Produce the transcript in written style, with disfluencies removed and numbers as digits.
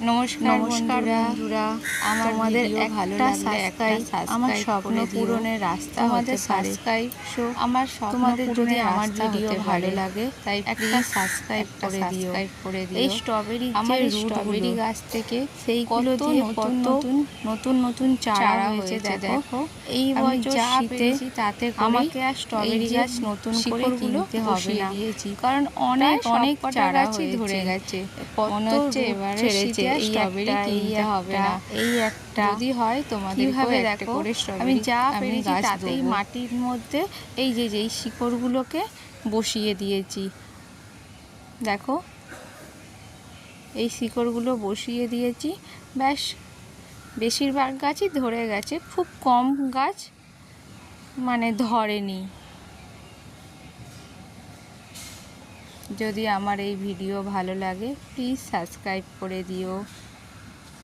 নমস্কার বন্ধুরা, তোমাদের ভালো লাগলে একটা আমার স্বপ্ন পূরণের রাস্তা হতে পারে। আমার তোমাদের যদি আমার ভিডিও ভালো লাগে তাই একটা সাবস্ক্রাইব করে দিও। এই স্ট্রবেরি আমার স্ট্রবেরি গাছ থেকে সেইগুলো দিয়ে নতুন নতুন চারা হয়েছে দেখো। এই বছর শীতে তাতে আমাকে আর স্ট্রবেরি গাছ নতুন করে কিনতে হবে না, কারণ অনেক চারা গাছই ধরে গেছে। মনে হচ্ছে এবারে ছেড়েছে স্ট্রবেরি কিনতে হবে না। এই একটা যদি হয় তোমাদের কিভাবে দেখো, আমি যা পেরেছি তাতেই মাটির মধ্যে এই যে শিকড়গুলোকে বসিয়ে দিয়েছি। দেখো এই শিকড়গুলো বসিয়ে দিয়েছি, ব্যাস বেশিরভাগ গাছই ধরে গেছে, খুব কম গাছ মানে ধরেনি। যদি আমার এই ভিডিও ভালো লাগে প্লিজ সাবস্ক্রাইব করে দিও।